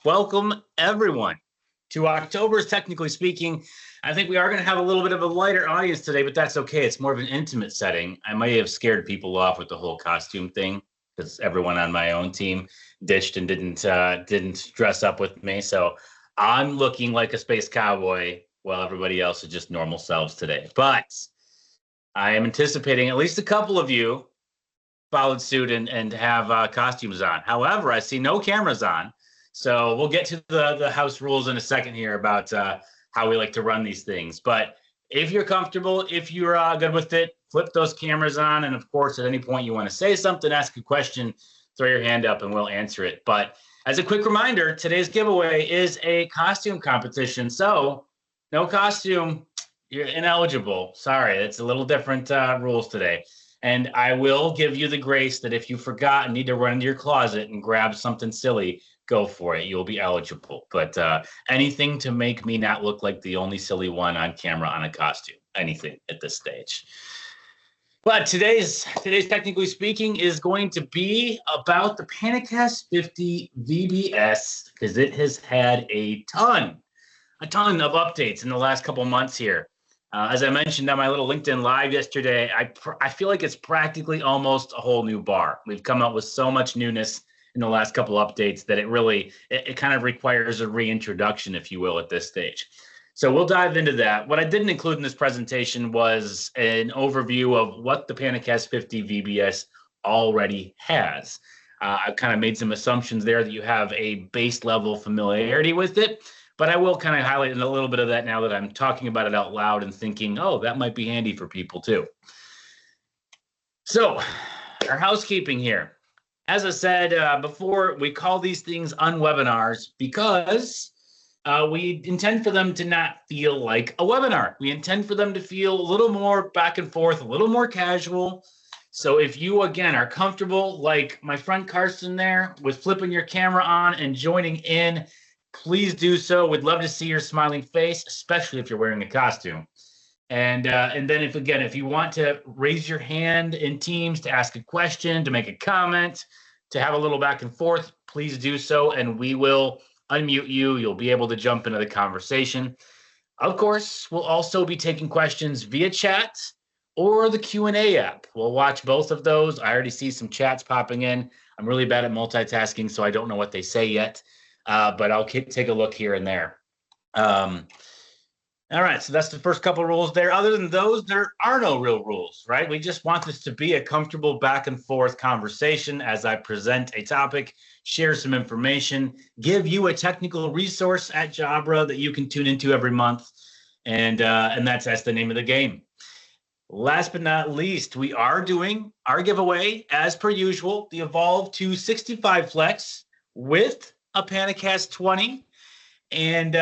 Welcome, everyone, to October's Technically Speaking. I think we are going to have a little bit of a lighter audience today, but that's okay. It's more of an intimate setting. I might have scared people off with the whole costume thing because everyone on my own team ditched and didn't dress up with me. So I'm looking like a space cowboy while everybody else is just normal selves today. But I am anticipating at least a couple of you followed suit and have costumes on. However, I see no cameras on. So we'll get to the house rules in a second here about how we like to run these things. But if you're comfortable, if you're good with it, flip those cameras on. And of course, at any point you want to say something, ask a question, throw your hand up and we'll answer it. But as a quick reminder, today's giveaway is a costume competition. So no costume, you're ineligible. Sorry, it's a little different rules today. And I will give you the grace that if you forgot and need to run into your closet and grab something silly, go for it. You'll be eligible. But anything to make me not look like the only silly one on camera on a costume. Anything at this stage. But today's Technically Speaking is going to be about the PanaCast 50 VBS because it has had a ton of updates in the last couple months here. As I mentioned on my little LinkedIn Live yesterday, I feel like it's practically almost a whole new bar. We've come up with so much newness in the last couple updates that it kind of requires a reintroduction, if you will, at this stage. So we'll dive into that. What I didn't include in this presentation was an overview of what the PanaCast 50 VBS already has. I've kind of made some assumptions there that you have a base level familiarity with it. But I will kind of highlight a little bit of that now that I'm talking about it out loud and thinking, oh, that might be handy for people too. So our housekeeping here. As I said before, we call these things unwebinars because we intend for them to not feel like a webinar. We intend for them to feel a little more back and forth, a little more casual. So if you, again, are comfortable, like my friend Carson there, with flipping your camera on and joining in, please do so. We'd love to see your smiling face, especially if you're wearing a costume. And then if you want to raise your hand in Teams to ask a question, to make a comment, to have a little back and forth, please do so. And we will unmute you. You'll be able to jump into the conversation. Of course, we'll also be taking questions via chat or the Q&A app. We'll watch both of those. I already see some chats popping in. I'm really bad at multitasking, so I don't know what they say yet. But I'll take a look here and there. All right, so that's the first couple of rules there. Other than those, there are no real rules, right? We just want this to be a comfortable back and forth conversation as I present a topic, share some information, give you a technical resource at Jabra that you can tune into every month. And that's the name of the game. Last but not least, we are doing our giveaway, as per usual, the Evolve 265 Flex with a PanaCast 20. And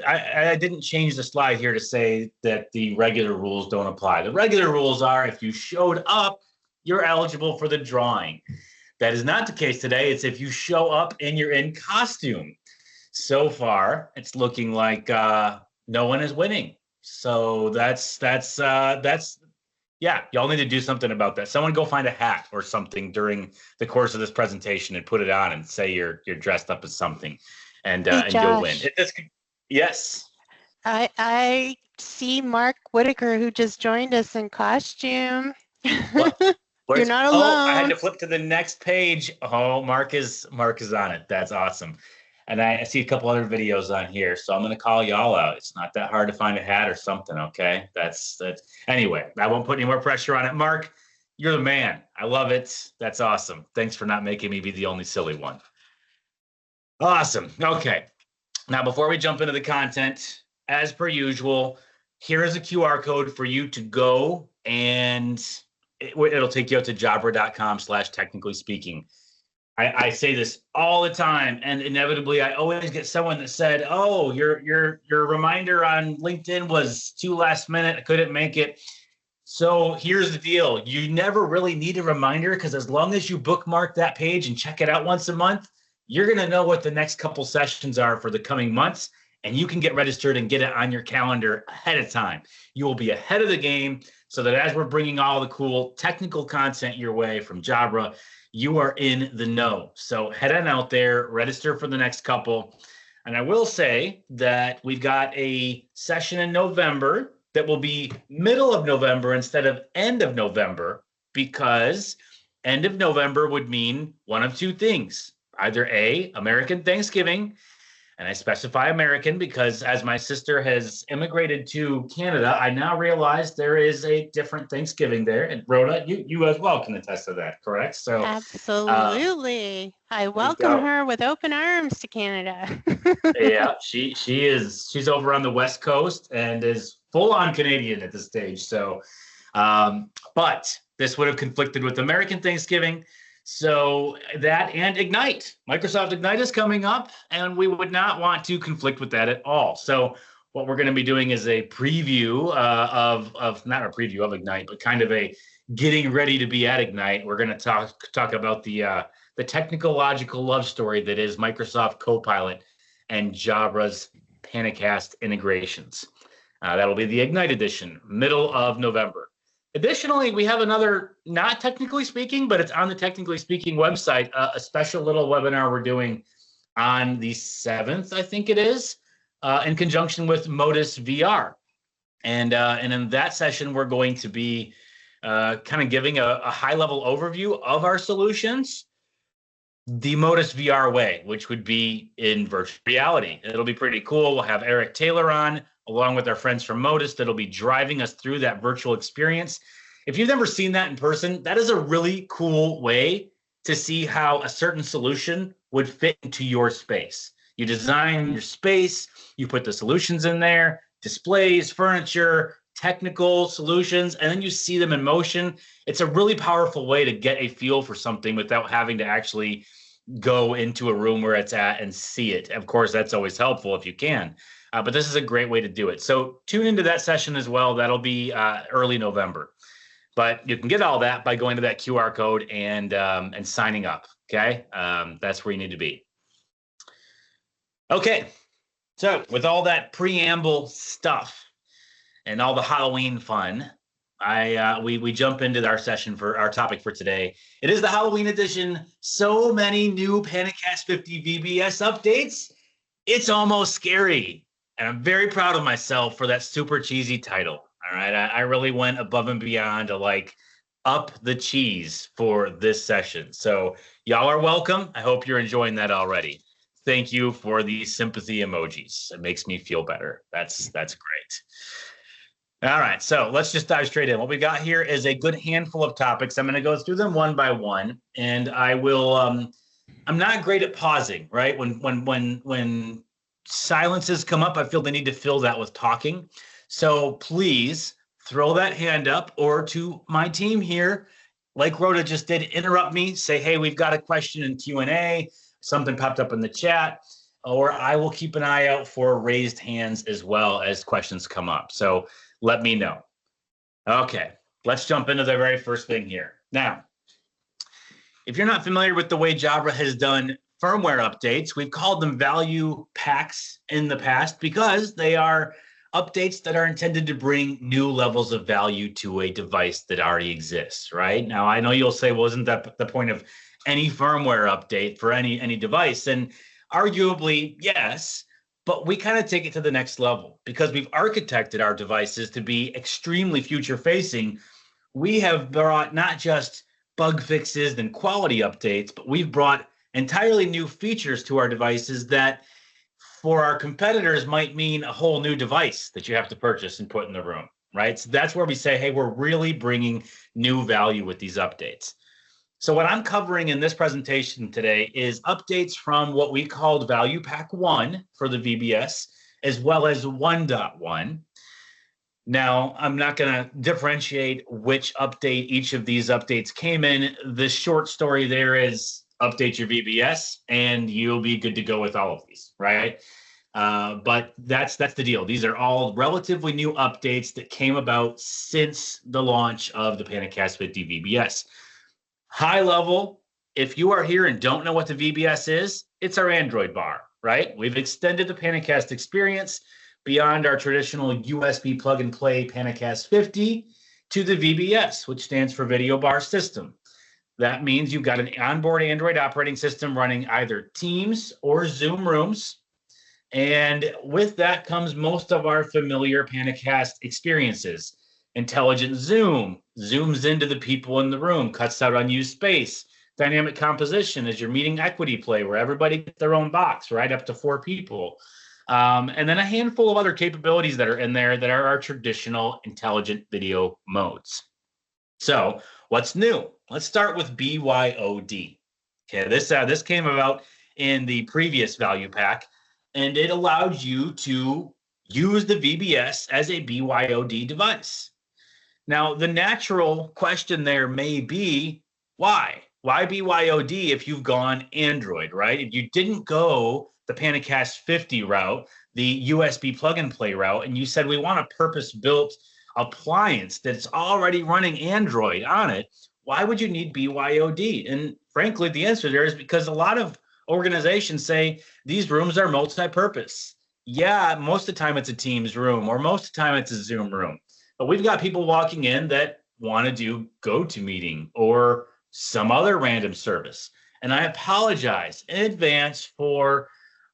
I didn't change the slide here to say that the regular rules don't apply. The regular rules are if you showed up, you're eligible for the drawing. That is not the case today. It's if you show up and you're in costume. So far, it's looking like no one is winning. So that's yeah, y'all need to do something about that. Someone go find a hat or something during the course of this presentation and put it on and say you're dressed up as something, and you'll win. Yes. I see Mark Whitaker, who just joined us in costume. You're not alone. Oh, I had to flip to the next page. Oh, Mark is on it. That's awesome. And I see a couple other videos on here, so I'm going to call y'all out. It's not that hard to find a hat or something, okay? That's anyway. I won't put any more pressure on it. Mark, you're the man. I love it. That's awesome. Thanks for not making me be the only silly one. Awesome. Okay. Now, before we jump into the content, as per usual, here is a QR code for you to go, and it'll take you out to jabra.com/technically speaking. I say this all the time, and inevitably I always get someone that said, oh, your reminder on LinkedIn was too last minute. I couldn't make it. So here's the deal. You never really need a reminder because as long as you bookmark that page and check it out once a month, you're going to know what the next couple sessions are for the coming months, and you can get registered and get it on your calendar ahead of time. You will be ahead of the game so that as we're bringing all the cool technical content your way from Jabra, you are in the know. So head on out there, register for the next couple. And I will say that we've got a session in November that will be middle of November instead of end of November, because end of November would mean one of two things. Either A, American Thanksgiving, and I specify American because as my sister has immigrated to Canada, I now realize there is a different Thanksgiving there. And Rhoda, you as well can attest to that, correct? So absolutely. I welcome her with open arms to Canada. Yeah, she's over on the West Coast and is full on Canadian at this stage. So, but this would have conflicted with American Thanksgiving. So that and Ignite, Microsoft Ignite is coming up, and we would not want to conflict with that at all. So what we're going to be doing is a preview of not a preview of Ignite, but kind of a getting ready to be at Ignite. We're going to talk about the technological love story that is Microsoft Copilot and Jabra's PanaCast integrations. That'll be the Ignite edition, middle of November. Additionally, we have another, not technically speaking, but it's on the Technically Speaking website, a special little webinar we're doing on the 7th, I think it is, in conjunction with Modus VR. And in that session, we're going to be kind of giving a high-level overview of our solutions, the Modus VR way, which would be in virtual reality. It'll be pretty cool. We'll have Eric Taylor on, along with our friends from Modus, that'll be driving us through that virtual experience. If you've never seen that in person, that is a really cool way to see how a certain solution would fit into your space. You design your space, you put the solutions in there, displays, furniture, technical solutions, and then you see them in motion. It's a really powerful way to get a feel for something without having to actually go into a room where it's at and see it. Of course, that's always helpful if you can. But this is a great way to do it. So tune into that session as well. That'll be early November. But you can get all that by going to that QR code and signing up. Okay, that's where you need to be. Okay, so with all that preamble stuff and all the Halloween fun, we jump into our session for our topic for today. It is the Halloween edition. So many new PanaCast 50 VBS updates. It's almost scary. And I'm very proud of myself for that super cheesy title. All right. I really went above and beyond to like up the cheese for this session. So y'all are welcome. I hope you're enjoying that already. Thank you for the sympathy emojis. It makes me feel better. That's great. All right. So let's just dive straight in. What we got here is a good handful of topics. I'm going to go through them one by one, and I will, I'm not great at pausing, right? When silences come up, I feel the need to fill that with talking. So please throw that hand up, or to my team here, like Rhoda just did, interrupt me, say, hey, we've got a question in Q&A, something popped up in the chat, or I will keep an eye out for raised hands as well as questions come up. So let me know. Okay, let's jump into the very first thing here. Now, if you're not familiar with the way Jabra has done firmware updates, we've called them value packs in the past because they are updates that are intended to bring new levels of value to a device that already exists, right? Now, I know you'll say, well, isn't that the point of any firmware update for any device? And arguably, yes, but we kind of take it to the next level because we've architected our devices to be extremely future-facing. We have brought not just bug fixes and quality updates, but we've brought entirely new features to our devices that for our competitors might mean a whole new device that you have to purchase and put in the room, right? So that's where we say, hey, we're really bringing new value with these updates. So what I'm covering in this presentation today is updates from what we called Value Pack 1 for the VBS, as well as 1.1. Now, I'm not going to differentiate which update each of these updates came in. The short story there is update your VBS and you'll be good to go with all of these, right? But that's the deal. These are all relatively new updates that came about since the launch of the PanaCast 50 VBS. High level, if you are here and don't know what the VBS is, it's our Android bar, right? We've extended the PanaCast experience beyond our traditional USB plug-and-play PanaCast 50 to the VBS, which stands for Video Bar System. That means you've got an onboard Android operating system running either Teams or Zoom rooms. And with that comes most of our familiar PanaCast experiences. Intelligent Zoom, zooms into the people in the room, cuts out unused space. Dynamic composition as you're meeting equity play where everybody gets their own box, right? Up to 4 people. And then a handful of other capabilities that are in there that are our traditional intelligent video modes. So what's new? Let's start with BYOD. Okay, this came about in the previous value pack, and it allowed you to use the VBS as a BYOD device. Now, the natural question there may be, why? Why BYOD if you've gone Android, right? If you didn't go the PanaCast 50 route, the USB plug-and-play route, and you said we want a purpose-built appliance that's already running Android on it, why would you need BYOD? And frankly, the answer there is because a lot of organizations say these rooms are multi-purpose. Yeah, most of the time it's a Teams room, or most of the time it's a Zoom room. But we've got people walking in that want to do GoToMeeting or some other random service. And I apologize in advance for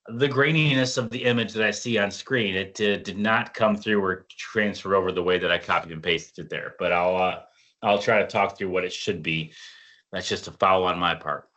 the graininess of the image that I see on screen. It did not come through or transfer over the way that I copied and pasted it there. But I'll try to talk through what it should be. That's just a foul on my part.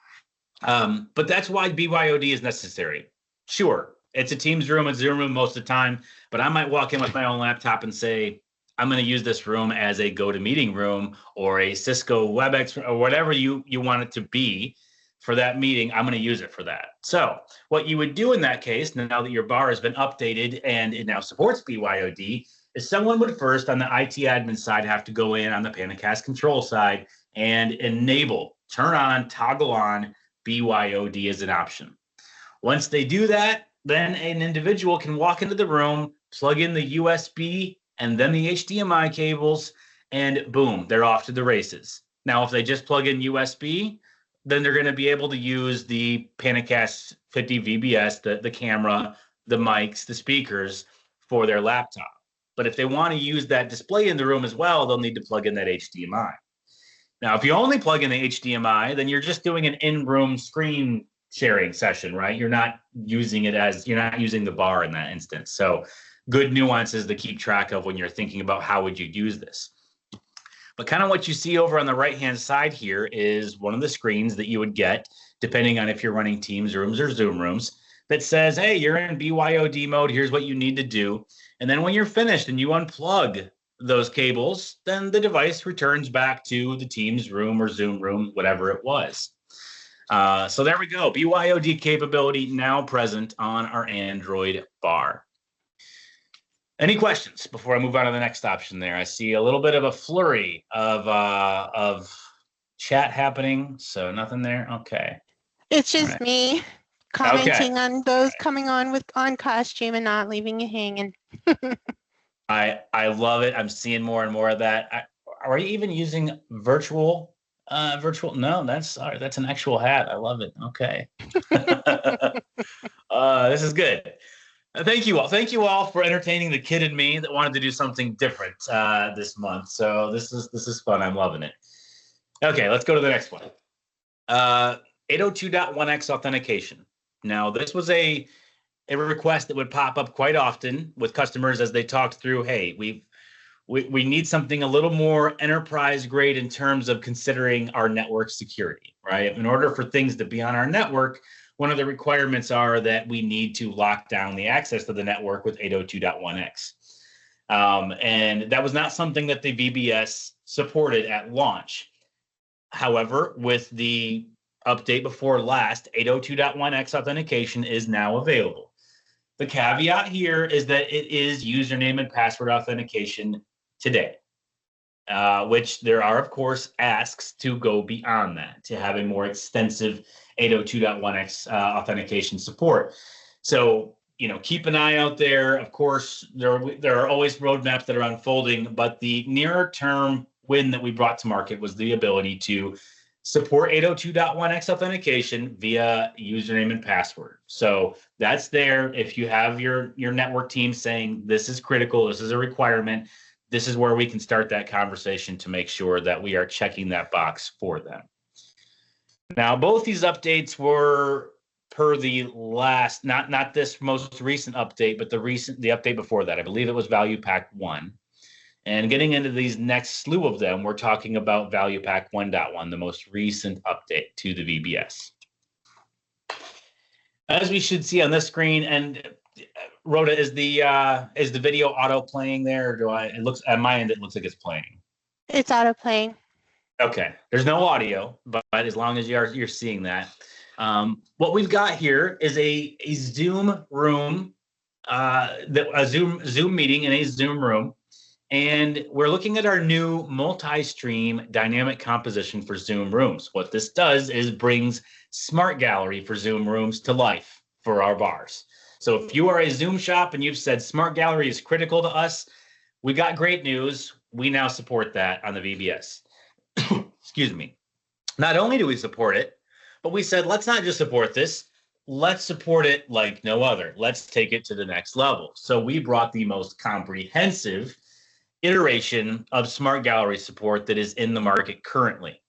But that's why BYOD is necessary. Sure, it's a Teams room, a Zoom room most of the time, but I might walk in with my own laptop and say, I'm going to use this room as a GoToMeeting room or a Cisco WebEx or whatever you want it to be for that meeting. I'm going to use it for that. So what you would do in that case, now that your bar has been updated and it now supports BYOD, is someone would first on the IT admin side have to go in on the PanaCast control side and enable, turn on, toggle on BYOD as an option. Once they do that, then an individual can walk into the room, plug in the USB and then the HDMI cables, and boom, they're off to the races. Now, if they just plug in USB, then they're going to be able to use the PanaCast 50 VBS, the camera, the mics, the speakers for their laptop. But if they want to use that display in the room as well, they'll need to plug in that HDMI. Now, if you only plug in the HDMI, then you're just doing an in-room screen sharing session, right? You're not using the bar in that instance. So good nuances to keep track of when you're thinking about how would you use this. But kind of what you see over on the right-hand side here is one of the screens that you would get, depending on if you're running Teams rooms or Zoom rooms, that says, hey, you're in BYOD mode. Here's what you need to do. And then when you're finished and you unplug those cables, then the device returns back to the Teams room or Zoom room, whatever it was. So there we go. BYOD capability now present on our Android bar. Any questions before I move on to the next option there? I see a little bit of a flurry of chat happening, so nothing there. Okay. It's just me commenting on those coming on costume and not leaving you hanging. I love it. I'm seeing more and more of that. Are you even using virtual? No, that's an actual hat. I love it. Okay. This is good. Thank you all. Thank you all for entertaining the kid in me that wanted to do something different this month. So this is fun. I'm loving it. Okay, let's go to the next one. 802.1x authentication. Now, this was a request that would pop up quite often with customers as they talked through, hey, we need something a little more enterprise grade in terms of considering our network security, right? In order for things to be on our network, one of the requirements are that we need to lock down the access to the network with 802.1x. And that was not something that the VBS supported at launch. However, with the update before last, 802.1x authentication is now available. The caveat here is that it is username and password authentication today, which there are, of course, asks to go beyond that, to have a more extensive 802.1x authentication support. So, keep an eye out there. Of course, there are always roadmaps that are unfolding, but the nearer term win that we brought to market was the ability to support 802.1x authentication via username and password. So that's there. If you have your network team saying this is critical, this is a requirement, this is where we can start that conversation to make sure that we are checking that box for them. Now, both these updates were per the last, not this most recent update, but the update before that. I believe it was Value Pack 1. And getting into these next slew of them, we're talking about Value Pack 1.1, the most recent update to the VBS. As we should see on this screen, and Rhoda, is the video auto playing there? Or it looks at my end, it looks like it's playing. It's auto playing. Okay, there's no audio, but as long as you're seeing that, what we've got here is a Zoom room, a Zoom meeting in a Zoom room, and we're looking at our new multi-stream dynamic composition for Zoom rooms. What this does is brings Smart Gallery for Zoom rooms to life for our bars. So if you are a Zoom shop and you've said Smart Gallery is critical to us, we got great news. We now support that on the VBS. Excuse me. Not only do we support it, but we said, let's not just support this, let's support it like no other. Let's take it to the next level. So we brought the most comprehensive iteration of Smart Gallery support that is in the market currently.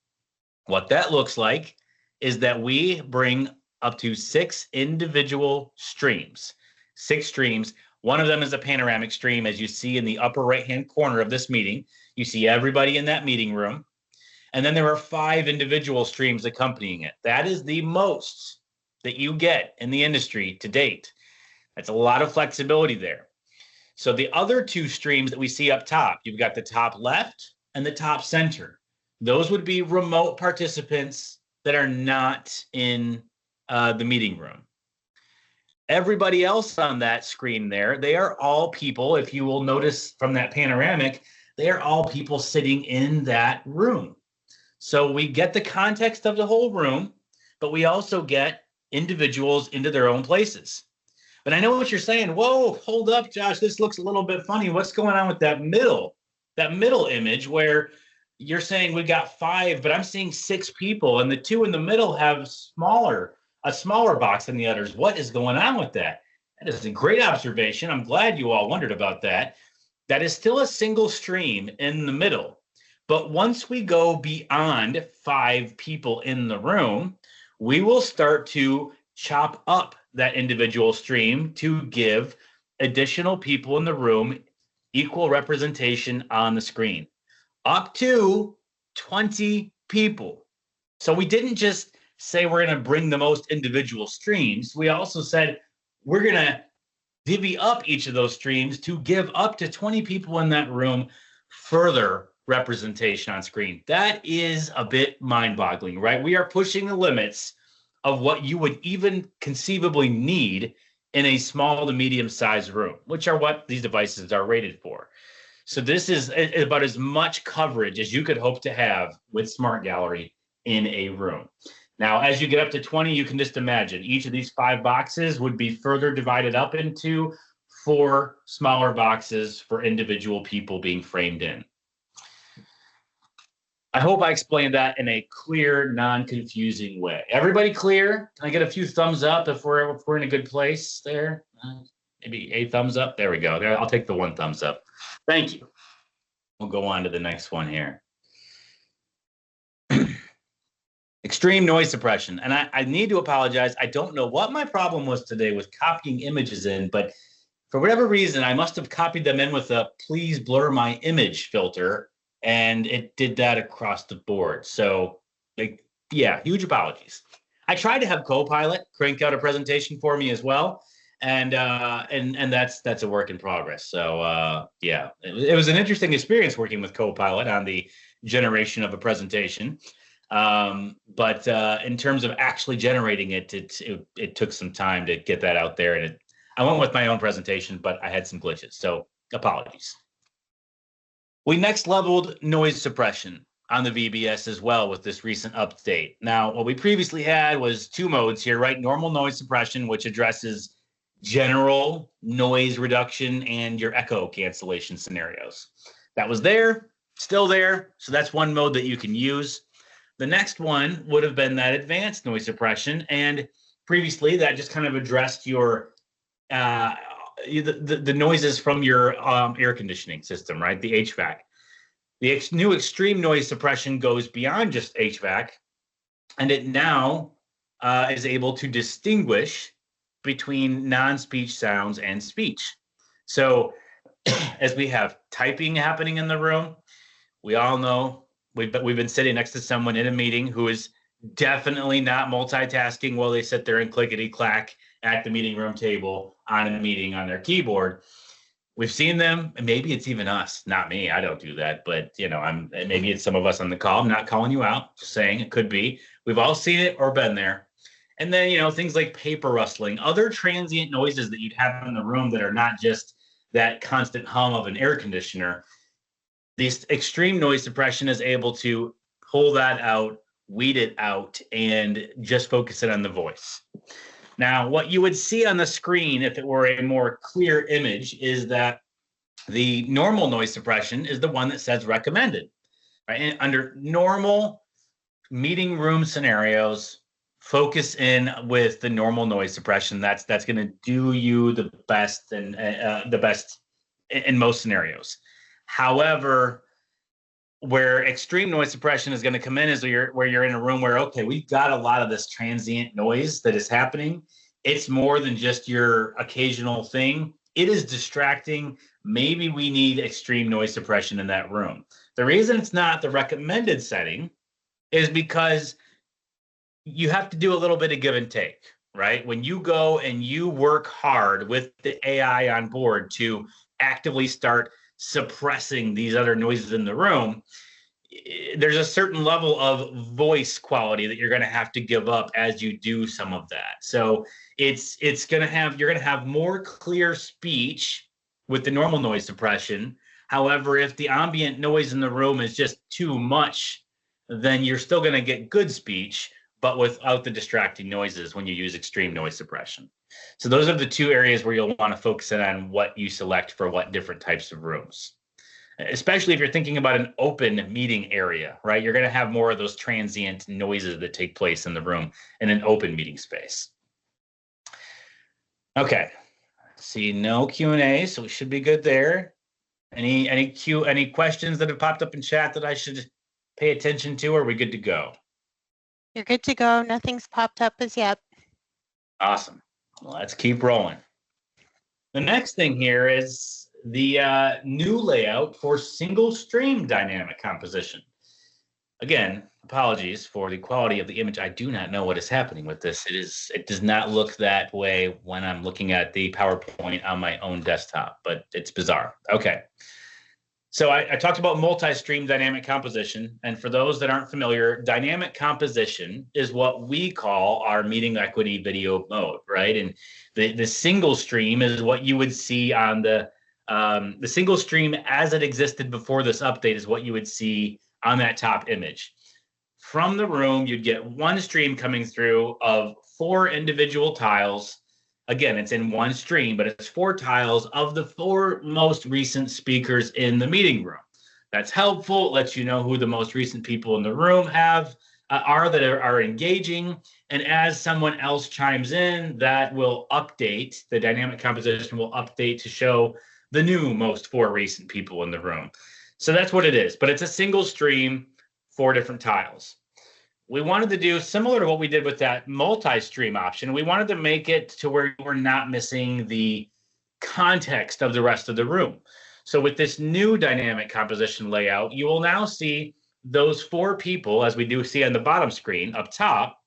What that looks like is that we bring up to 6 individual streams, 6 streams. One of them is a panoramic stream, as you see in the upper right-hand corner of this meeting. You see everybody in that meeting room. And then there are 5 individual streams accompanying it. That is the most that you get in the industry to date. That's a lot of flexibility there. So the other 2 streams that we see up top, you've got the top left and the top center. Those would be remote participants that are not in the meeting room. Everybody else on that screen there, they are all people, if you will notice from that panoramic, they are all people sitting in that room. So we get the context of the whole room, but we also get individuals into their own places. But I know what you're saying. Whoa, hold up, Josh. This looks a little bit funny. What's going on with that middle image where you're saying we got 5, but I'm seeing 6 people, and the 2 in the middle have a smaller box than the others. What is going on with that? That is a great observation. I'm glad you all wondered about that. That is still a single stream in the middle. But once we go beyond 5 people in the room, we will start to chop up that individual stream to give additional people in the room equal representation on the screen, up to 20 people. So we didn't just say we're going to bring the most individual streams. We also said we're going to divvy up each of those streams to give up to 20 people in that room further representation on screen. That is a bit mind-boggling, right? We are pushing the limits of what you would even conceivably need in a small to medium-sized room, which are what these devices are rated for. So this is about as much coverage as you could hope to have with Smart Gallery in a room. Now, as you get up to 20, you can just imagine each of these 5 boxes would be further divided up into 4 smaller boxes for individual people being framed in. I hope I explained that in a clear, non-confusing way. Everybody clear? Can I get a few thumbs up if we're in a good place there? Maybe a thumbs up. There we go. There, I'll take the 1 thumbs up. Thank you. We'll go on to the next one here. Extreme noise suppression. And I need to apologize. I don't know what my problem was today with copying images in, but for whatever reason, I must have copied them in with a please blur my image filter, and it did that across the board. So, yeah, huge apologies. I tried to have Copilot crank out a presentation for me as well, and that's a work in progress. So, yeah, it was an interesting experience working with Copilot on the generation of a presentation. But in terms of actually generating it, it took some time to get that out there, and I went with my own presentation, but I had some glitches. So, apologies. We next leveled noise suppression on the VBS as well with this recent update. Now, what we previously had was 2 modes here, right? Normal noise suppression, which addresses general noise reduction and your echo cancellation scenarios. That was there, still there. So that's one mode that you can use. The next one would have been that advanced noise suppression. And previously that just kind of addressed your the noises from your air conditioning system, right? The HVAC. The new extreme noise suppression goes beyond just HVAC And it now is able to distinguish between non-speech sounds and speech. So as we have typing happening in the room, we all know we've been sitting next to someone in a meeting who is definitely not multitasking while they sit there and clickety clack at the meeting room table on a meeting on their keyboard. We've seen them, and maybe it's even us, not me. I don't do that, but maybe it's some of us on the call. I'm not calling you out, just saying it could be. We've all seen it or been there. And then, things like paper rustling, other transient noises that you'd have in the room that are not just that constant hum of an air conditioner. This extreme noise suppression is able to pull that out, weed it out, and just focus it on the voice. Now, what you would see on the screen if it were a more clear image is that the normal noise suppression is the one that says recommended. Right? And under normal meeting room scenarios, focus in with the normal noise suppression. That's going to do you the best and the best in most scenarios. However, where extreme noise suppression is going to come in is where you're in a room where, okay, we've got a lot of this transient noise that is happening. It's more than just your occasional thing. It is distracting. Maybe we need extreme noise suppression in that room. The reason it's not the recommended setting is because you have to do a little bit of give and take, right? When you go and you work hard with the AI on board to actively start suppressing these other noises in the room, there's a certain level of voice quality that you're going to have to give up as you do some of that. So you're going to have more clear speech with the normal noise suppression. However, if the ambient noise in the room is just too much, then you're still going to get good speech, but without the distracting noises when you use extreme noise suppression. So those are the two areas where you'll want to focus in on what you select for what different types of rooms. Especially if you're thinking about an open meeting area, right? You're going to have more of those transient noises that take place in the room in an open meeting space. Okay, see no Q&A, so we should be good there. Any questions that have popped up in chat that I should pay attention to, or are we good to go? You're good to go. Nothing's popped up as yet. Awesome. Well, let's keep rolling. The next thing here is the new layout for single stream dynamic composition. Again, apologies for the quality of the image. I do not know what is happening with this. It does not look that way when I'm looking at the PowerPoint on my own desktop, but it's bizarre. Okay. So I talked about multi-stream dynamic composition. And for those that aren't familiar, dynamic composition is what we call our meeting equity video mode, right? And the single stream is what you would see on the single stream as it existed before this update is what you would see on that top image. From the room, you'd get one stream coming through of 4 individual tiles. Again, it's in one stream, but it's 4 tiles of the 4 most recent speakers in the meeting room. That's helpful. It lets you know who the most recent people in the room are engaging. And as someone else chimes in, that will update. The dynamic composition will update to show the new most 4 recent people in the room. So that's what it is. But it's a single stream, 4 different tiles. We wanted to do similar to what we did with that multi-stream option. We wanted to make it to where we're not missing the context of the rest of the room. So with this new dynamic composition layout, you will now see those 4 people, as we do see on the bottom screen up top,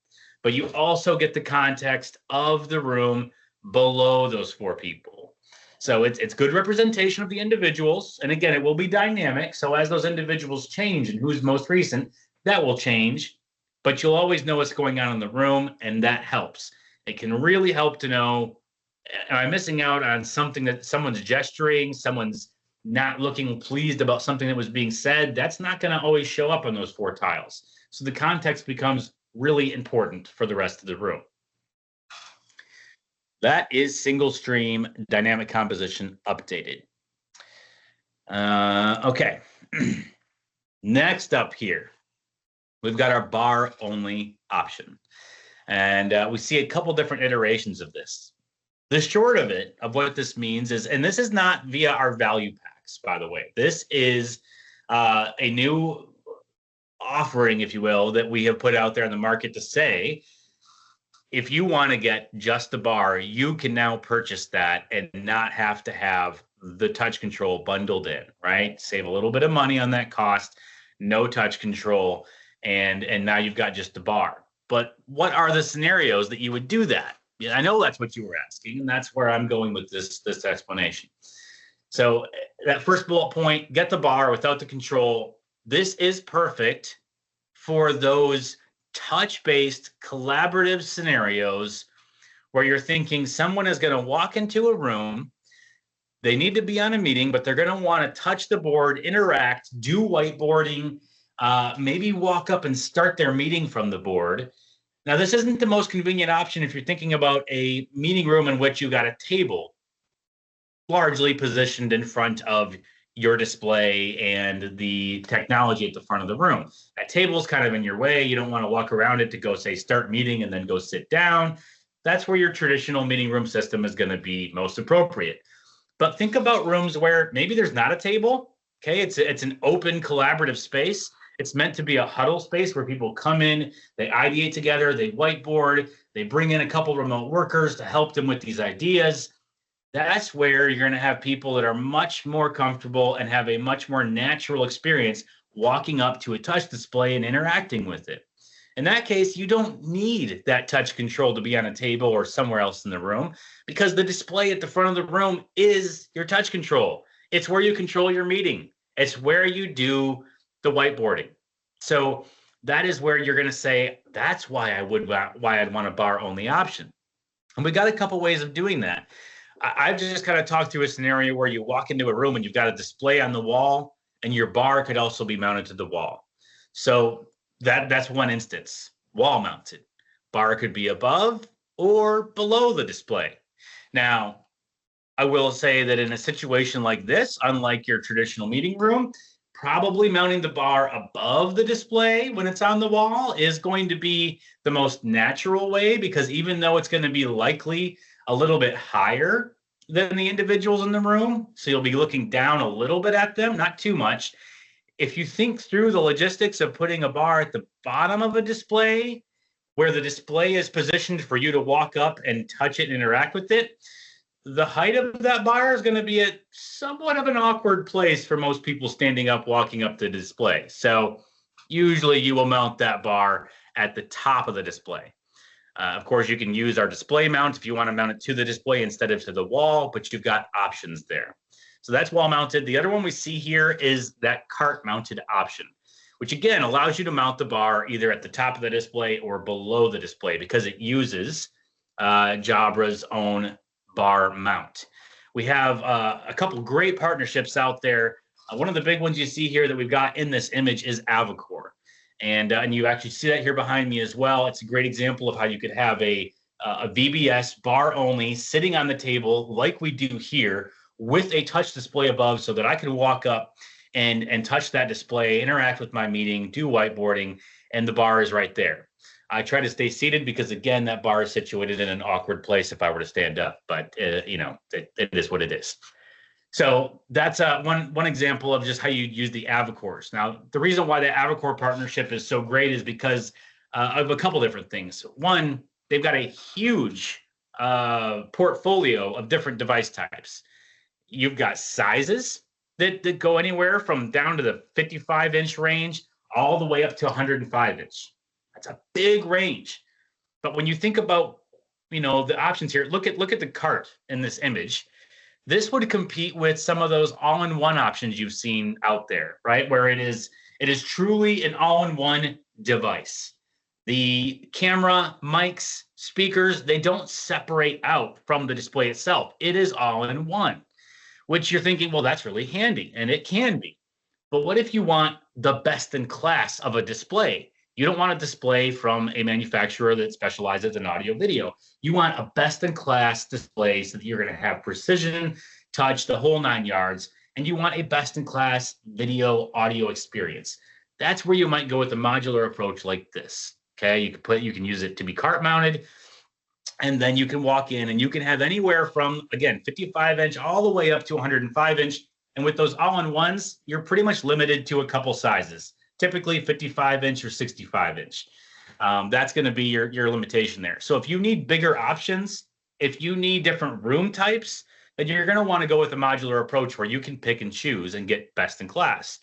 but you also get the context of the room below those 4 people. So it's good representation of the individuals. And again, it will be dynamic. So as those individuals change and who's most recent, that will change. But you'll always know what's going on in the room, and that helps. It can really help to know, am I missing out on something that someone's gesturing, someone's not looking pleased about something that was being said? That's not going to always show up on those 4 tiles. So the context becomes really important for the rest of the room. That is single stream dynamic composition updated. Okay. Next up here, we've got our bar only option. And we see a couple different iterations of this. The short of it, of what this means is, and this is not via our value packs, by the way. This is a new offering, if you will, that we have put out there in the market to say, if you want to get just the bar, you can now purchase that and not have to have the touch control bundled in, right? Save a little bit of money on that cost, no touch control, and now you've got just the bar. But what are the scenarios that you would do that? Yeah, I know that's what you were asking, and that's where I'm going with this explanation. So that first bullet point, get the bar without the control. This is perfect for those touch-based collaborative scenarios where you're thinking someone is going to walk into a room, they need to be on a meeting, but they're going to want to touch the board, interact, do whiteboarding, maybe walk up and start their meeting from the board. Now, this isn't the most convenient option if you're thinking about a meeting room in which you got a table largely positioned in front of your display and the technology at the front of the room. That table is kind of in your way. You don't want to walk around it to go say start meeting and then go sit down. That's where your traditional meeting room system is going to be most appropriate. But think about rooms where maybe there's not a table. Okay, it's an open collaborative space. It's meant to be a huddle space where people come in, they ideate together, they whiteboard, they bring in a couple remote workers to help them with these ideas. That's where you're going to have people that are much more comfortable and have a much more natural experience walking up to a touch display and interacting with it. In that case, you don't need that touch control to be on a table or somewhere else in the room because the display at the front of the room is your touch control. It's where you control your meeting. It's where you do the whiteboarding. So that is where you're going to say, that's why I'd want a bar only option. And we got a couple ways of doing that. I've just kind of talked through a scenario where you walk into a room and you've got a display on the wall and your bar could also be mounted to the wall. So that's one instance, wall mounted. Bar could be above or below the display. Now, I will say that in a situation like this, unlike your traditional meeting room, probably mounting the bar above the display when it's on the wall is going to be the most natural way, because even though it's going to be likely a little bit higher than the individuals in the room, so you'll be looking down a little bit at them, not too much. If you think through the logistics of putting a bar at the bottom of a display, where the display is positioned for you to walk up and touch it and interact with it, the height of that bar is going to be at somewhat of an awkward place for most people standing up, walking up the display. So usually you will mount that bar at the top of the display. Of course, you can use our display mount if you want to mount it to the display instead of to the wall, but you've got options there. So that's wall mounted. The other one we see here is that cart mounted option, which again allows you to mount the bar either at the top of the display or below the display because it uses Jabra's own bar mount. We have a couple great partnerships out there. One of the big ones you see here that we've got in this image is Avocor. And you actually see that here behind me as well. It's a great example of how you could have a VBS bar only sitting on the table like we do here with a touch display above so that I can walk up and touch that display, interact with my meeting, do whiteboarding, and the bar is right there. I try to stay seated because, again, that bar is situated in an awkward place if I were to stand up, but it is what it is. So that's one example of just how you use the Avocors. Now, the reason why the Avocor partnership is so great is because of a couple different things. One, they've got a huge portfolio of different device types. You've got sizes that go anywhere from down to the 55-inch range all the way up to 105-inch. That's a big range. But when you think about, the options here, look at the cart in this image. This would compete with some of those all-in-one options you've seen out there, right? Where it is truly an all-in-one device. The camera, mics, speakers, they don't separate out from the display itself. It is all in one, which you're thinking, well, that's really handy, and it can be. But what if you want the best in class of a display? You don't want a display from a manufacturer that specializes in audio video. You want a best in class display so that you're going to have precision, touch, the whole 9 yards, and you want a best in class video audio experience. That's where you might go with a modular approach like this. Okay, you can use it to be cart mounted, and then you can walk in and you can have anywhere from, again, 55-inch all the way up to 105-inch. And with those all-in-ones, you're pretty much limited to a couple sizes, typically 55-inch or 65-inch. That's going to be your limitation there. So if you need bigger options, if you need different room types, then you're going to want to go with a modular approach where you can pick and choose and get best in class.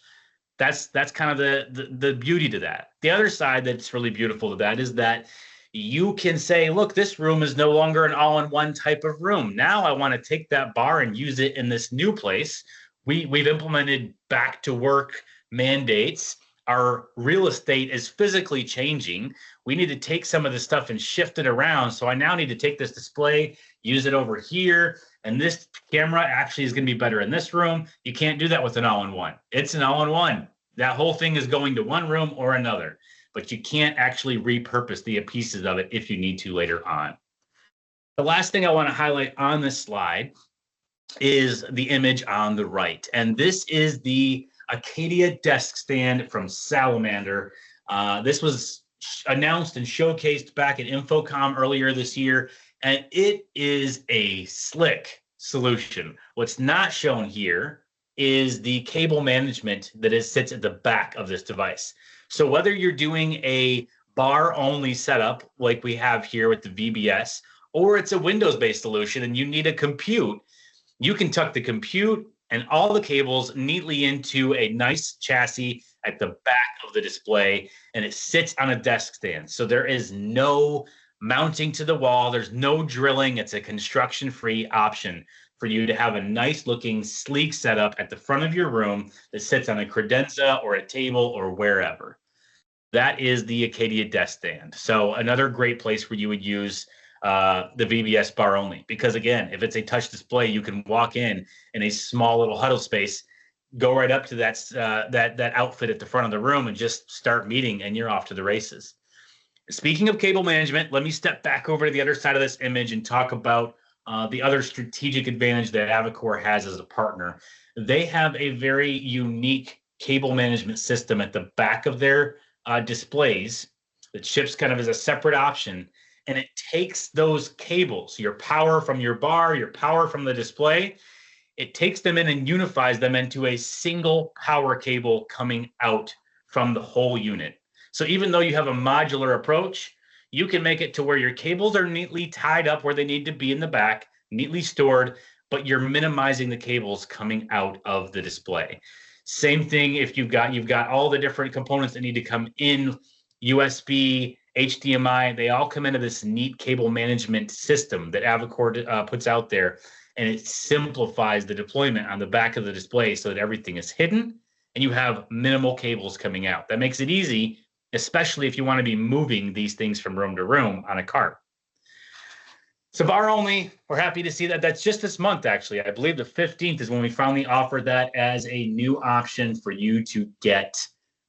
That's kind of the beauty to that. The other side that's really beautiful to that is that you can say, look, this room is no longer an all-in-one type of room. Now I want to take that bar and use it in this new place. We've implemented back to work mandates. Our real estate is physically changing. We need to take some of this stuff and shift it around. So I now need to take this display, use it over here, and this camera actually is going to be better in this room. You can't do that with an all-in-one. It's an all-in-one. That whole thing is going to one room or another, but you can't actually repurpose the pieces of it if you need to later on. The last thing I want to highlight on this slide is the image on the right. And this is the Acadia desk stand from Salamander. This was announced and showcased back at InfoComm earlier this year, and it is a slick solution. What's not shown here is the cable management that sits at the back of this device. So whether you're doing a bar-only setup like we have here with the VBS, or it's a Windows-based solution and you need a compute, you can tuck the compute and all the cables neatly into a nice chassis at the back of the display, and it sits on a desk stand. So there is no mounting to the wall. There's no drilling. It's a construction-free option for you to have a nice looking, sleek setup at the front of your room that sits on a credenza or a table or wherever. That is the Acadia desk stand. So another great place where you would use the VBS bar only, because again, if it's a touch display, you can walk in a small little huddle space, go right up to that outfit at the front of the room and just start meeting, and you're off to the races. Speaking of cable management, let me step back over to the other side of this image and talk about the other strategic advantage that Avicor has as a partner. They have a very unique cable management system at the back of their displays that ships kind of as a separate option. And it takes those cables, your power from your bar, your power from the display, it takes them in and unifies them into a single power cable coming out from the whole unit. So even though you have a modular approach, you can make it to where your cables are neatly tied up where they need to be in the back, neatly stored, but you're minimizing the cables coming out of the display. Same thing if you've got all the different components that need to come in, USB, HDMI, they all come into this neat cable management system that Avicor puts out there, and it simplifies the deployment on the back of the display so that everything is hidden and you have minimal cables coming out. That makes it easy, especially if you want to be moving these things from room to room on a cart. So bar only, we're happy to see that. That's just this month, actually. I believe the 15th is when we finally offered that as a new option for you to get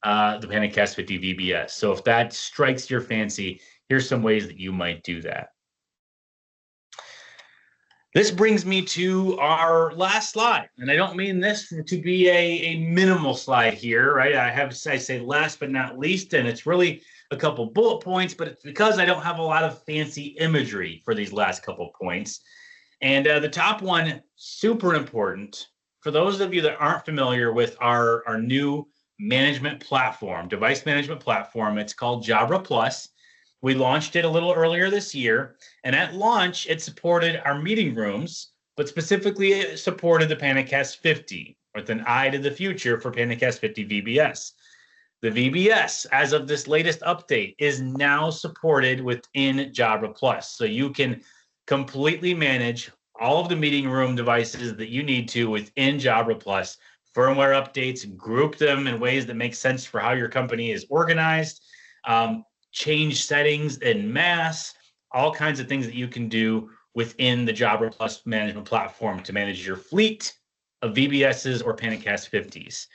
the PanaCast 50 VBS. So if that strikes your fancy, here's some ways that you might do that. This brings me to our last slide, and I don't mean this to be a minimal slide here, right? I say last but not least, and it's really a couple bullet points, but it's because I don't have a lot of fancy imagery for these last couple points. And the top one, super important, for those of you that aren't familiar with our new management platform, device management platform, it's called Jabra Plus. We launched it a little earlier this year, and at launch, it supported our meeting rooms, but specifically it supported the PanaCast 50, with an eye to the future for PanaCast 50 VBS. The VBS, as of this latest update, is now supported within Jabra Plus, so you can completely manage all of the meeting room devices that you need to within Jabra Plus, firmware updates, group them in ways that make sense for how your company is organized, change settings en masse, all kinds of things that you can do within the Jabra Plus management platform to manage your fleet of VBSs or PanaCast 50s.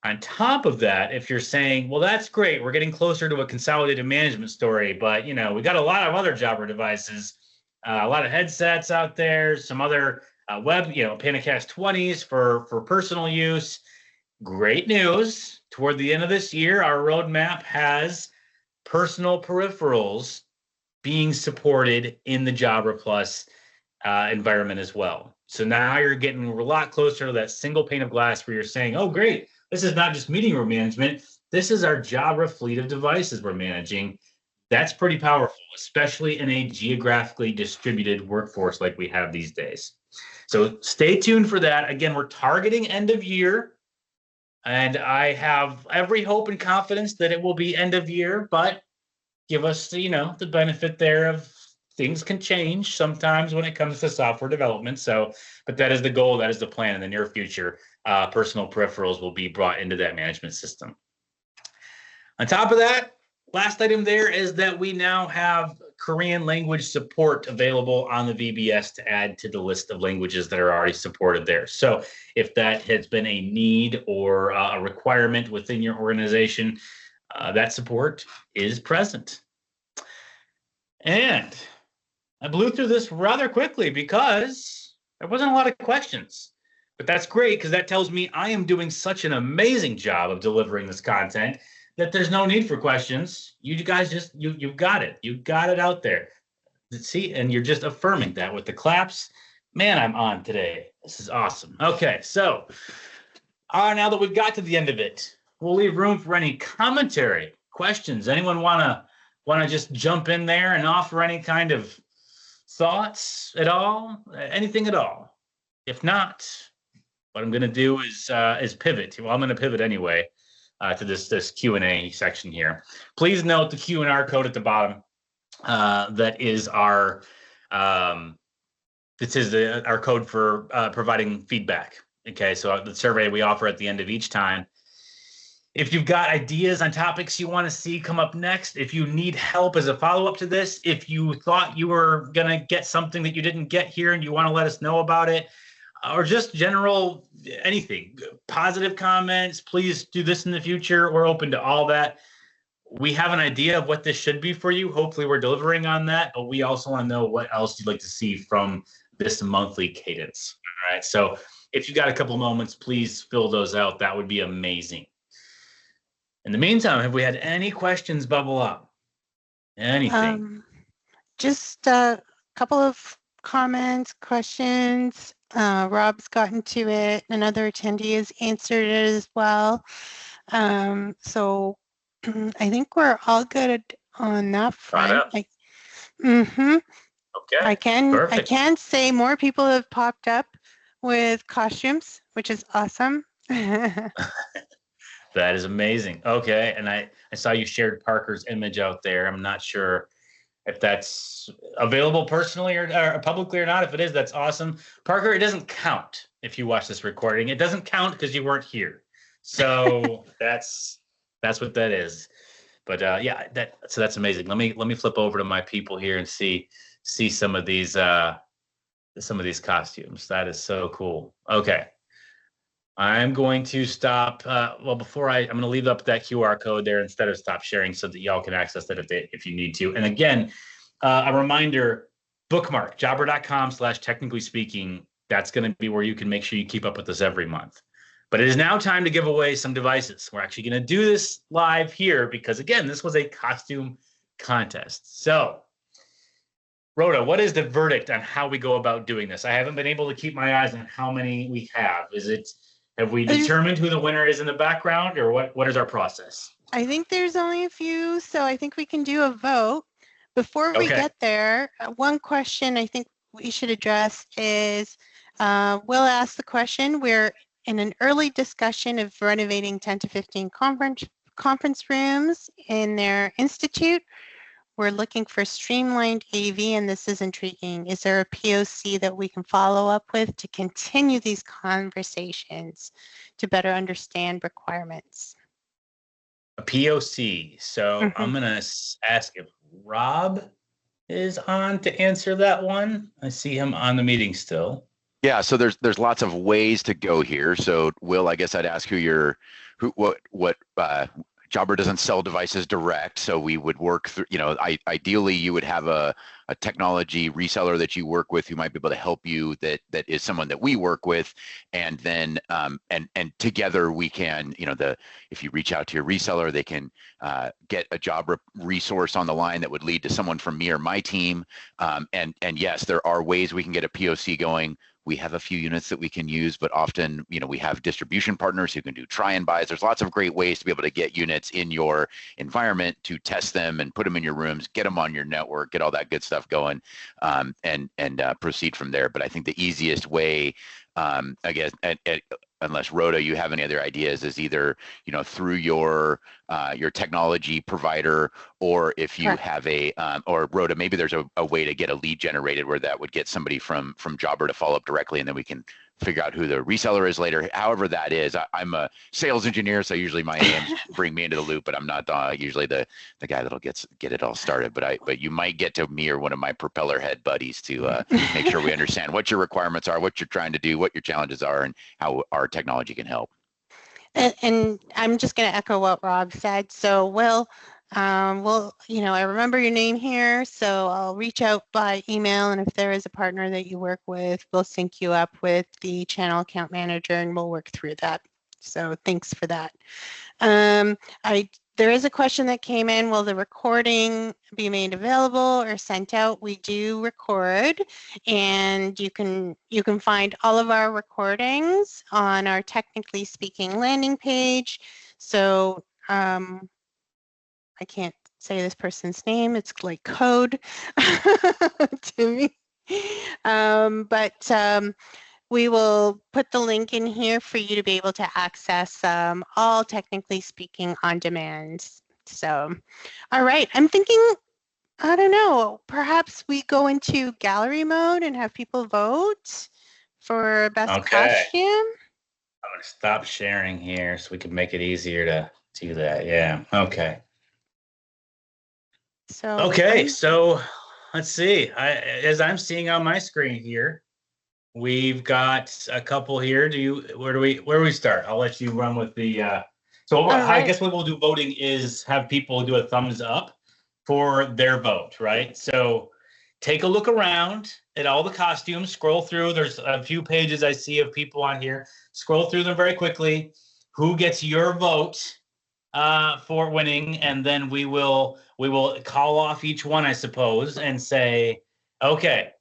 On top of that, if you're saying, well, that's great, we're getting closer to a consolidated management story, but we got a lot of other Jabra devices, a lot of headsets out there, some other web, PanaCast 20s for personal use. Great news. Toward the end of this year, our roadmap has personal peripherals being supported in the Jabra Plus environment as well. So now you're getting a lot closer to that single pane of glass where you're saying, oh, great, This is not just meeting room management. This is our Jabra fleet of devices we're managing. That's pretty powerful, especially in a geographically distributed workforce like we have these days. So stay tuned for that. Again, we're targeting end of year, and I have every hope and confidence that it will be end of year, but give us, the benefit there of things can change sometimes when it comes to software development. So, but that is the goal. That is the plan in the near future. Personal peripherals will be brought into that management system. On top of that, last item there is that we now have Korean language support available on the VBS to add to the list of languages that are already supported there. So if that has been a need or a requirement within your organization, that support is present. And I blew through this rather quickly because there wasn't a lot of questions. But that's great because that tells me I am doing such an amazing job of delivering this content that there's no need for questions. You guys just, you've got it. You've got it out there. See, and you're just affirming that with the claps. Man, I'm on today. This is awesome. Okay, so now that we've got to the end of it, we'll leave room for any commentary, questions. Anyone want to just jump in there and offer any kind of thoughts at all? Anything at all? If not, what I'm going to do is pivot. Well, I'm going to pivot anyway to this Q&A section here. Please note the Q&R code at the bottom. That is our our code for providing feedback. Okay, so the survey we offer at the end of each time. If you've got ideas on topics you want to see come up next, if you need help as a follow-up to this, if you thought you were going to get something that you didn't get here and you want to let us know about it, or just general anything, positive comments, please do this in the future. We're open to all that. We have an idea of what this should be for you. Hopefully we're delivering on that, but we also want to know what else you'd like to see from this monthly cadence. All right. So if you got a couple moments, please fill those out. That would be amazing. In the meantime, have we had any questions bubble up? Anything? Just a couple of comments, questions. Rob's gotten to it. Another attendee has answered it as well. So I think we're all good on that front. Okay. I can say more people have popped up with costumes, which is awesome. That is amazing. Okay, and I saw you shared Parker's image out there. I'm not sure if that's available personally or publicly or not. If it is, that's awesome. Parker, it doesn't count if you watch this recording. It doesn't count because you weren't here. So that's what that is. But yeah, so that's amazing. Let me flip over to my people here and see some of these costumes. That is so cool. Okay. I'm going to stop. I'm going to leave up that QR code there instead of stop sharing so that y'all can access that if you need to. And again, a reminder, bookmark jabra.com/technically speaking. That's going to be where you can make sure you keep up with us every month. But it is now time to give away some devices. We're actually going to do this live here because, again, this was a costume contest. So, Rhoda, what is the verdict on how we go about doing this? I haven't been able to keep my eyes on how many we have. Have we determined who the winner is in the background, or what is our process? I think there's only a few, so I think we can do a vote. Before we get there, one question I think we should address is, Will asked the question, we're in an early discussion of renovating 10 to 15 conference rooms in their institute. We're looking for streamlined AV, and this is intriguing. Is there a POC that we can follow up with to continue these conversations to better understand requirements? A POC. So I'm going to ask if Rob is on to answer that one. I see him on the meeting still. Yeah, so there's lots of ways to go here. So Will, I guess I'd ask what Jabra doesn't sell devices direct, so we would work through, ideally you would have a a technology reseller that you work with who might be able to help you that is someone that we work with, and then and together we can, if you reach out to your reseller, they can get a Jabra resource on the line that would lead to someone from me or my team. And yes, there are ways we can get a POC going. We have a few units that we can use, but often, we have distribution partners who can do try and buys. There's lots of great ways to be able to get units in your environment, to test them and put them in your rooms, get them on your network, get all that good stuff going, and proceed from there. But I think the easiest way, I guess, unless Rhoda, you have any other ideas, is either through your technology provider, or if you have or Rhoda, maybe there's a way to get a lead generated where that would get somebody from Jabra to follow up directly, and then we can figure out who the reseller is later. However that is, I'm a sales engineer, so usually my AMs bring me into the loop, but I'm not usually the guy that'll get it all started. But you might get to me or one of my propeller head buddies to make sure we understand what your requirements are, what you're trying to do, what your challenges are, and how our technology can help. And I'm just going to echo what Rob said. So Will, I remember your name here, so I'll reach out by email, and if there is a partner that you work with, we'll sync you up with the channel account manager, and we'll work through that. So thanks for that. There is a question that came in, will the recording be made available or sent out? We do record, and you can find all of our recordings on our Technically Speaking landing page. So I can't say this person's name, it's like code to me. We will put the link in here for you to be able to access all Technically Speaking on demand. So, all right, I'm thinking, I don't know, perhaps we go into gallery mode and have people vote for best costume. I'm going to stop sharing here so we can make it easier to do that. Yeah, okay. So let's see. As I'm seeing on my screen here, we've got a couple here. Where do we start? I'll let you run with the. I guess what we'll do voting is have people do a thumbs up for their vote, right? So take a look around at all the costumes. Scroll through. There's a few pages I see of people on here. Scroll through them very quickly. Who gets your vote for winning? And then we will call off each one, I suppose, and say, okay,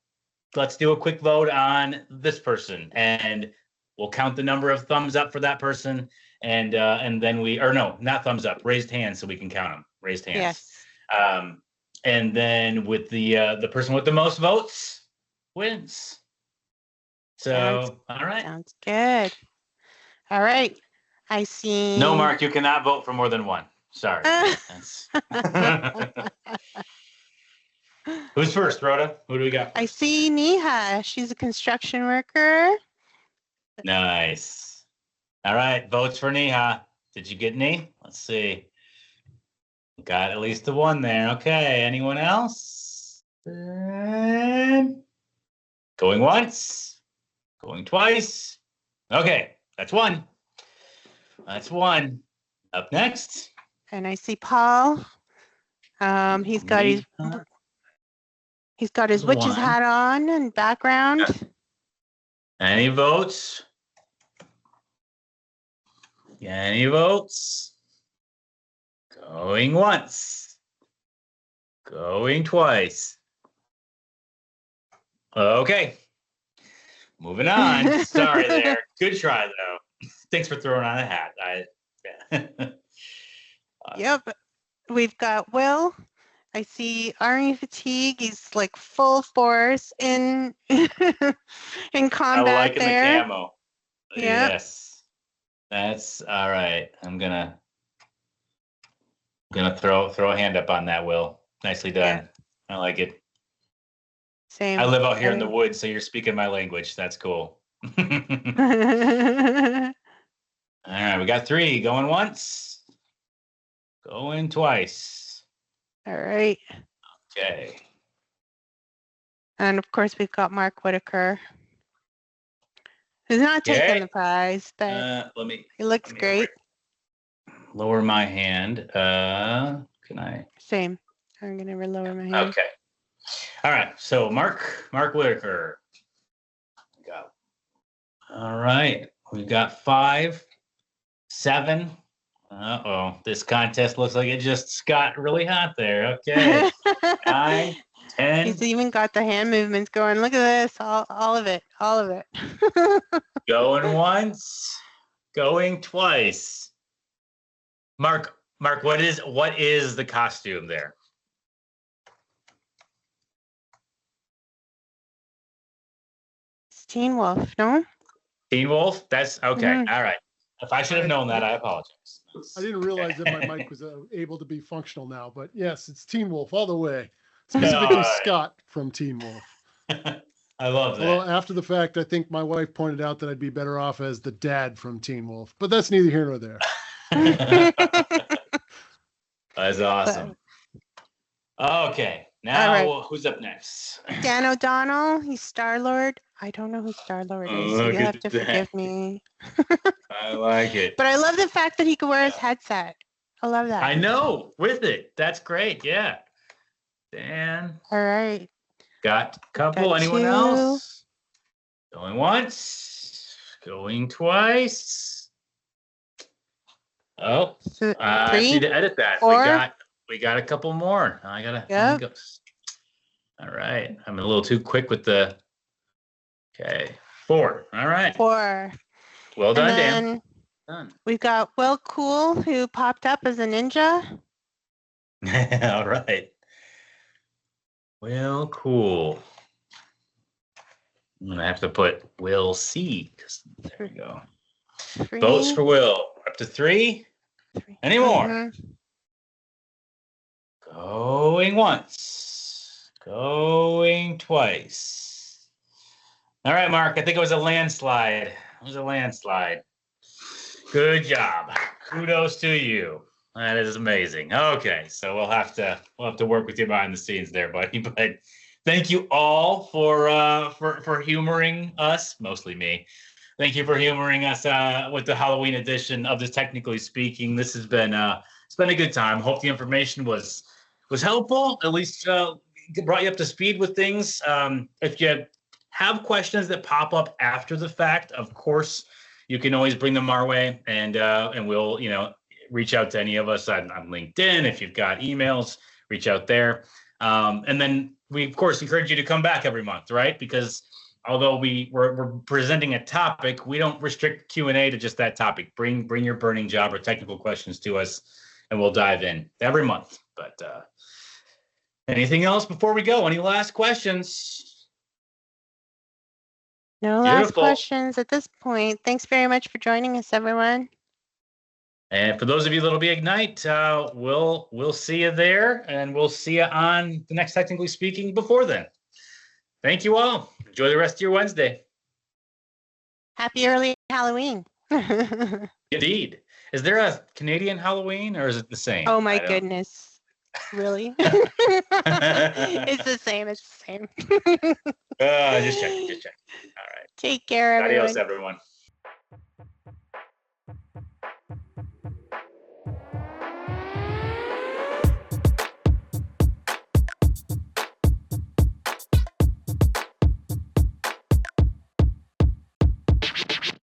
let's do a quick vote on this person, and we'll count the number of thumbs up for that person, and then not thumbs up, raised hands, so we can count them. Raised hands. Yes. And then with the person with the most votes wins. So all right. Sounds good. All right. I see. No, Mark, you cannot vote for more than one. Sorry. Who's first, Rhoda? Who do we got? I see Neha. She's a construction worker. Nice. All right, votes for Neha. Did you get any? Let's see. Got at least the one there. Okay, anyone else? Going once. Going twice. Okay, that's one. That's one. Up next. And I see Paul. He's got his witch's hat on and background. Any votes? Any votes? Going once. Going twice. Okay. Moving on. Sorry there. Good try, though. Thanks for throwing on a hat. Yep. We've got Will. I see Army fatigue. He's like full force in in combat. I like there. The camo. Yep. Yes. That's all right. I'm gonna throw a hand up on that, Will. Nicely done. Yeah. I like it. Same. I live out here in the woods, so you're speaking my language. That's cool. All right, we got 3. Going once. Going twice. All right. Okay. And of course, we've got Mark Whitaker, who's not taking the prize, but he looks great. Lower my hand. Can I? Same. I'm going to lower my hand. Okay. All right. So Mark Whitaker. Go. All right. We've got 5, 7. Uh-oh. This contest looks like it just got really hot there. Okay. 9, 10. He's even got the hand movements going. Look at this. All of it. All of it. Going once. Going twice. Mark, what is the costume there? It's Teen Wolf, no? Teen Wolf? That's okay. Mhm. All right. If I should have known that, I apologize. I didn't realize that my mic was able to be functional now, but yes, it's Teen Wolf all the way. Specifically Scott from Teen Wolf. I love that. Well, after the fact, I think my wife pointed out that I'd be better off as the dad from Teen Wolf, but that's neither here nor there. That's awesome. Okay. Now, who's up next? Dan O'Donnell. He's Star-Lord. I don't know who Star-Lord is, so you'll have to forgive me. I like it. But I love the fact that he can wear his headset. I love that. I know. With it. That's great. Yeah. Dan. All right. Got a couple. Anyone else? Going once. Going twice. Oh, I need to edit that. 4. We got a couple more. I gotta. Yep. Go. All right. I'm a little too quick with the. Okay. 4. All right. 4. Well done, and Dan. then Done. We've got Will Cool, who popped up as a ninja. All right. Well, cool. I'm gonna have to put Will C. There we go. 3. Votes for Will. Up to 3. 3. Any more? Mhm. Going once. Going twice. All right, Mark. I think it was a landslide. Good job. Kudos to you. That is amazing. Okay, so we'll have to work with you behind the scenes there, buddy. But thank you all for humoring us, mostly me. Thank you for humoring us with the Halloween edition of this Technically Speaking. This has been it's been a good time. Hope the information was helpful. At least brought you up to speed with things. If you have questions that pop up after the fact, of course, you can always bring them our way, and we'll reach out to any of us on LinkedIn. If you've got emails, reach out there. And then we, of course, encourage you to come back every month, right? Because although we're presenting a topic, we don't restrict Q&A to just that topic. Bring your burning job or technical questions to us, and we'll dive in every month. But anything else before we go? Any last questions? No last questions at this point. Thanks very much for joining us, everyone. And for those of you that'll be Ignite, we'll see you there, and we'll see you on the next Technically Speaking before then. Thank you all. Enjoy the rest of your Wednesday. Happy early Halloween. Indeed. Is there a Canadian Halloween, or is it the same? Oh my goodness. Really? It's the same. It's the same. Just checking. All right. Take care, everyone. Adios, everyone.